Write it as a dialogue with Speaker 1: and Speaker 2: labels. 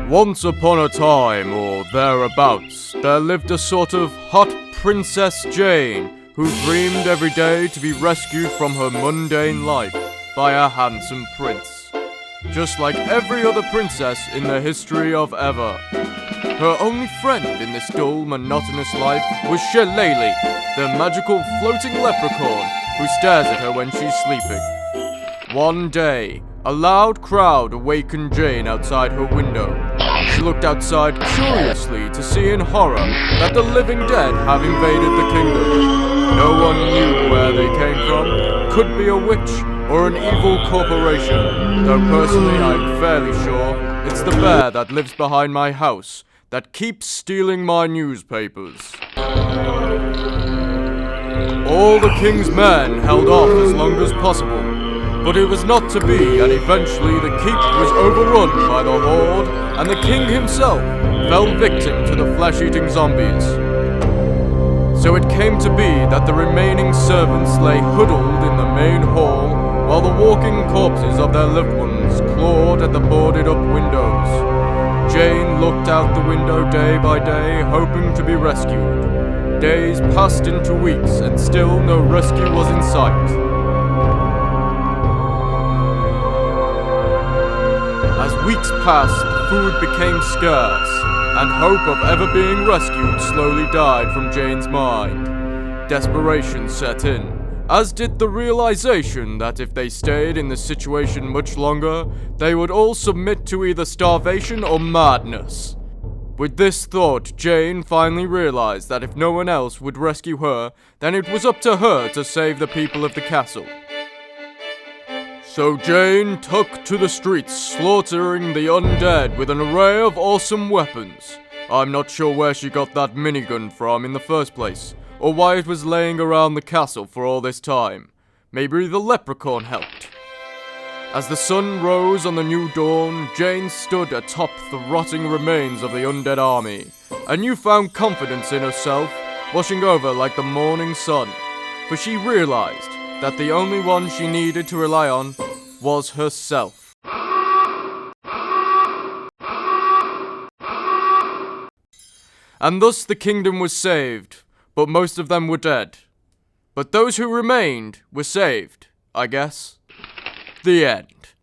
Speaker 1: Once upon a time, or thereabouts, there lived a sort of hot Princess Jane, who dreamed every day to be rescued from her mundane life by a handsome prince. Just like every other princess in the history of ever. Her only friend in this dull, monotonous life was Shillelagh, the magical floating leprechaun who stares at her when she's sleeping. One day, a loud crowd awakened Jane outside her window. She looked outside curiously to see in horror that the living dead have invaded the kingdom. No one knew where they came from. Could be a witch or an evil corporation, though personally I'm fairly sure it's the bear that lives behind my house that keeps stealing my newspapers. All the king's men held off as long as possible, but it was not to be, and eventually the keep was overrun by the horde, and the king himself fell victim to the flesh-eating zombies. So it came to be that the remaining servants lay huddled in the main hall, while the walking corpses of their loved ones clawed at the boarded-up windows. Jane looked out the window day by day, hoping to be rescued. Days passed into weeks, and still no rescue was in sight. As weeks passed, food became scarce, and hope of ever being rescued slowly died from Jane's mind. Desperation set in, as did the realization that if they stayed in this situation much longer, they would all submit to either starvation or madness. With this thought, Jane finally realized that if no one else would rescue her, then it was up to her to save the people of the castle. So Jane took to the streets, slaughtering the undead with an array of awesome weapons. I'm not sure where she got that minigun from in the first place, or why it was laying around the castle for all this time. Maybe the leprechaun helped. As the sun rose on the new dawn, Jane stood atop the rotting remains of the undead army. A newfound confidence in herself, washing over like the morning sun, for she realized that the only one she needed to rely on was herself. And thus the kingdom was saved, but most of them were dead. But those who remained were saved, I guess. The end.